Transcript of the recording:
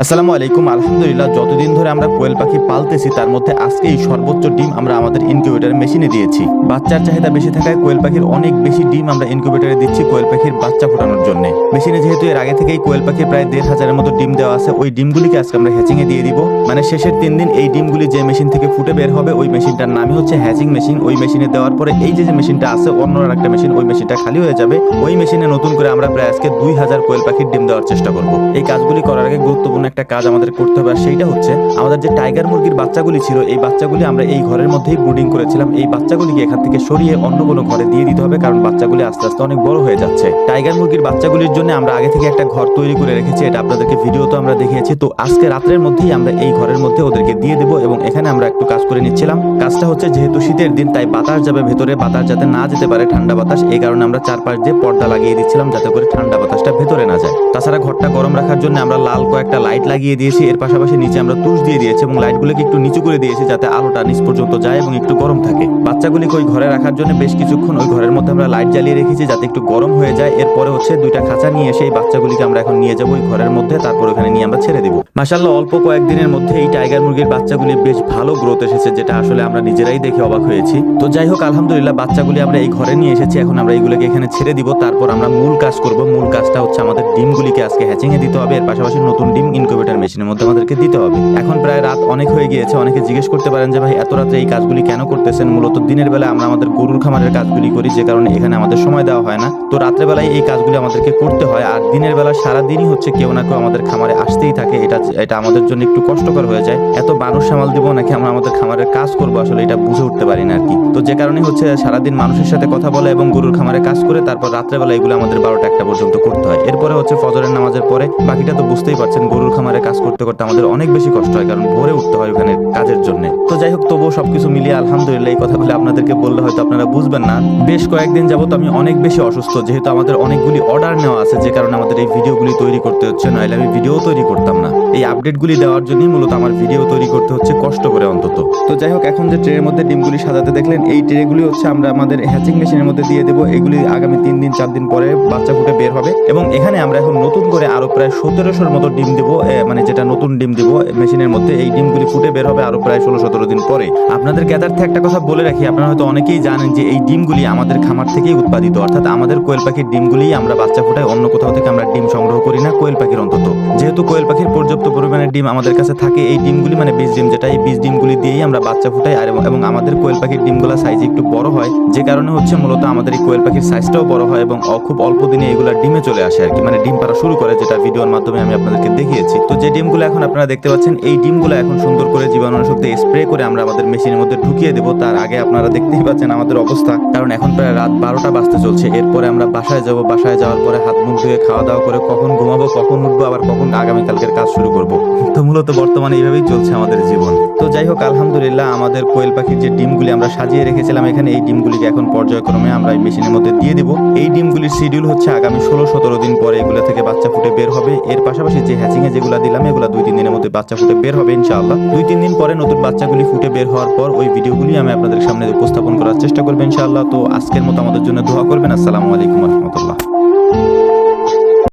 আসসালামু আলাইকুম। আলহামদুলিল্লাহ, যতদিন ধরে আমরা কোয়েল পাখি পালতেছি তার মধ্যে আজকে এই সর্বোচ্চ ডিম আমরা আমাদের ইনকিউবেটর মেশিনে দিয়েছি। বাচ্চার চাহিদা বেশি থাকায় কোয়েল পাখির অনেক বেশি ডিম আমরা ইনকিউবেটরে দিচ্ছি কোয়েল পাখির বাচ্চা ফোটানোর জন্য। মেশিনে যেহেতু এর আগে থেকেই কোয়েল পাখির প্রায় ১,৫০০-এর মতো ডিম দেওয়া আছে, ওই ডিমগুলিকে আজকে আমরা হ্যাচিংয়ে দিয়ে দিব। মানে শেষের ৩ দিন এই ডিমগুলি যে মেশিন থেকে ফুটে বের হবে ওই মেশিনটার নামই হচ্ছে হ্যাচিং মেশিন। ওই মেশিনে দেওয়ার পরে এই যে মেশিনটা আছে অন্য আরেকটা মেশিন, ওই মেশিনটা খালি হয়ে যাবে। ওই মেশিনে নতুন করে আমরা প্রায় আজকে ২,০০০ কোয়েল পাখির ডিম দেওয়ার চেষ্টা করব। এই কাজগুলি করার আগে গুরুত্বপূর্ণ একটা কাজ আমাদের করতে হবে, আর সেইটা হচ্ছে আমাদের যে টাইগার মুরগির বাচ্চাগুলি ছিল এই বাচ্চাগুলি আমরা এই ঘরের মধ্যেই ব্রুডিং করেছিলাম। এই বাচ্চাগুলিকে এখান থেকে সরিয়ে অন্য কোনো ঘরে দিয়ে দিতে হবে, কারণ বাচ্চাগুলি আস্তে আস্তে অনেক বড় হয়ে যাচ্ছে। টাইগার মুরগির বাচ্চাগুলির জন্য আমরা আগে থেকে একটা ঘর তৈরি করে রেখেছি, এটা আপনাদেরকে ভিডিওতে আমরা দেখিয়েছি। তো আজকে রাতের মধ্যেই আমরা এই ঘরের মধ্যে ওদেরকে দিয়ে দেবো। এবং এখানে আমরা একটু কাজ করে নিচ্ছিলাম। কাজটা হচ্ছে যেহেতু শীতের দিন তাই বাতাস যাবে ভেতরে, বাতাস যাতে না যেতে পারে, ঠান্ডা বাতাস, এই কারণে আমরা চারপাশ দিয়ে পর্দা লাগিয়ে দিচ্ছিলাম যাতে করে ঠান্ডা বাতাসটা ভেতরে না যায়। তাছাড়া ঘরটা গরম রাখার জন্য আমরা লাল কয়েকটা লাইট লাগিয়ে দিয়েছি। এর পাশাপাশি নিচে আমরা তুষ দিয়ে দিয়েছি এবং লাইটগুলোকে একটু নিচু করে দিয়েছি যাতে আলোটা নিচ পর্যন্ত যায় এবং একটু গরম থাকে। বাচ্চাগুলিকে ওই ঘরে রাখার জন্য বেশ কিছুক্ষণ ওই ঘরের মধ্যে আমরা লাইট জ্বালিয়ে রেখেছি যাতে একটু গরম হয়ে যায়। এরপরে হচ্ছে 2টা খাঁচা নিয়ে এসে এই বাচ্চাগুলিকে আমরা এখন নিয়ে যাবো ওই ঘরের মধ্যে, তারপর ওখানে নিয়ে আমরা ছেড়ে দিব। মাশাআল্লাহ, অল্প কয়েকদিনের মধ্যে এই টাইগার মুরগির বাচ্চাগুলি বেশ ভালো গ্রোথ এসেছে, যেটা আসলে আমরা নিজেরাই দেখে অবাক হয়েছি। তো যাই হোক, আলহামদুলিল্লাহ বাচ্চাগুলি আমরা এই ঘরে নিয়ে এসেছি। এখন আমরা এইগুলোকে এখানে ছেড়ে দিব, তারপর আমরা মূল কাজ করব। মূল কাজটা হচ্ছে আমাদের ডিমগুলিকে আজকে হ্যাচিংয়ে দিতে হবে, এর পাশাপাশি নতুন ডিম ইনকিউবেটর মেশিনের মধ্যে আমাদেরকে দিতে হবে। এখন প্রায় রাত অনেক হয়ে গিয়েছে। অনেকে জিজ্ঞেস করতে পারেন যে ভাই এত রাতে এই কাজগুলি কেন করতেছেন? মূলত দিনের বেলা আমরা আমাদের গরুর খামারের কাজগুলি করি, যে কারণে এখানে আমাদের সময় দেওয়া হয় না। তো রাত্রে বেলায় এই কাজগুলি আমাদেরকে করতে হয়, আর দিনের বেলা সারাদিনই হচ্ছে কেউ না কেউ আমাদের খামারে আসতেই থাকে। এটা আমাদের জন্য একটু কষ্টকর হয়ে যায়। এত মানুষ সামাল দিব নাকি আমরা আমাদের খামারের কাজ করবো, আসলে এটা বুঝে উঠতে পারি না আর কি। তো যে কারণে হচ্ছে সারাদিন মানুষের সাথে কথা বলা এবং গরুর খামারে কাজ করে তারপর রাত্রেবেলা এগুলো আমাদের 12টা-1টা পর্যন্ত করতে হয়। এরপরে হচ্ছে ফজরের নামাজের পরে বাকিটা তো বুঝতেই পারছেন, গরুর খামারে কাজ করতে করতে আমাদের অনেক বেশি কষ্ট হয়, কারণ ভোরে উঠতে হয় ওখানে কাজের জন্য। তো যাই হোক, তবুও সবকিছু মিলিয়ে আলহামদুলিল্লাহ, এই কথাগুলো আপনাদেরকে বললে হয়তো আপনারা বুঝবেন না। বেশ কয়েকদিন যাবত আমি অনেক বেশি অসুস্থ, যেহেতু আমাদের অনেকগুলি অর্ডার নেওয়া আছে, যে কারণে আমাদের এই ভিডিওগুলি তৈরি করতে হচ্ছে, নইলে আমি ভিডিও তৈরি করতাম না। এই আপডেটগুলি দেওয়ার জন্যই মূলত আমার ভিডিও তৈরি করতে হচ্ছে কষ্ট করে অন্তত। তো যাই হোক, এখন যে ট্রের মধ্যে ডিমগুলি সাজাতে দেখলেন, এই ট্রেগুলি হচ্ছে আমরা আমাদের হ্যাচিং মেশিনের মধ্যে দিয়ে দেবো। এগুলি আগামী 3 দিন 4 দিন পরে বাচ্চা ফুটে বের হবে এবং এখানে আমরা এখন নতুন করে আরো প্রায় 1700-র মতো ডিম দেবো, মানে যেটা নতুন ডিম দেবো মেশিনের মধ্যে। এই ডিমগুলি ফুটে বের হবে আরো প্রায় 16-17 দিন পরে। আপনাদের জ্ঞাতার্থে একটা কথা বলে রাখি, আপনারা হয়তো অনেকেই জানেন যে এই ডিমগুলি আমাদের খামার থেকেই উৎপাদিত, অর্থাৎ আমাদের কোয়েল পাখির ডিমগুলি আমরা বাচ্চা ফুটাই, অন্য কোথাও থেকে আমরা ডিম সংগ্রহ করি না কোয়েল পাখির অন্তত। যেহেতু কোয়েল পাখির পর্যাপ্ত পরিমাণের ডিম আমাদের কাছে থাকে, এই ডিমগুলি মানে বীজ ডিম, যেটা এই বীজ ডিমগুলি দিয়েই আমরা বাচ্চা ফুটাই। আর এবং আমাদের কোয়েল পাখির ডিমগুলো সাইজ একটু বড় হয়, যে কারণে হচ্ছে মূলত আমাদের এই কোয়েল পাখির সাইজটাও বড় হয় এবং খুব অল্প দিনে এগুলা ডিমে চলে আসে আর কি, মানে ডিম পাড়া শুরু করে, যেটা ভিডিওর মাধ্যমে আমি আপনাদেরকে দেখিয়েছি। তো যে ডিমগুলো এখন আপনারা দেখতে পাচ্ছেন, এই ডিমগুলো এখন সুন্দর করে জীবাণুনাশক দিয়ে স্প্রে করে আমরা আমাদের মেশিনের মধ্যে ঢুকিয়ে দেবো। তার আগে আপনারা দেখতেই পাচ্ছেন আমাদের অবস্থা, কারণ এখন প্রায় রাত 12টা বাজতে চলছে। এরপরে আমরা বাসায় যাব, বাসায় যাওয়ার পরে হাত মুখ ধুয়ে খাওয়া দাওয়া করে কখন ঘুমাবো, কখন উঠবো, আবার কখন আগামীকালকের কাজ শুরু করব। তো মূলত বর্তমানে এইভাবেই চলছে আমাদের জীবন। তো যাই হোক, আলহামদুলিল্লাহ আমাদের কোয়েল পাখির যে ডিমগুলি আমরা সাজিয়ে রেখেছিলাম এখানে, এই ডিমগুলিকে এখন পর্যায়ক্রমে আমরা এই মেশিনের মধ্যে দিয়ে দিব। এই ডিমগুলির শিডিউল হচ্ছে আগামী 16-17 দিন পরে এগুলো থেকে বাচ্চা ফুটে বের হবে। এর পাশাপাশি যে হ্যাচিংয়ে যেগুলো দিলাম এগুলো 2-3 দিনের মধ্যে বাচ্চা ফুটে বের হবে ইনশাআল্লাহ। 2-3 দিন পরে নতুন বাচ্চাগুলি ফুটে বের হওয়ার পর ওই ভিডিওগুলি আমি আপনাদের সামনে উপস্থাপন করার চেষ্টা করব ইনশাআল্লাহ। তো আজকের মতো আমাদের জন্য দোয়া করবেন। আসসালামু আলাইকুম ওয়া রাহমাতুল্লাহ।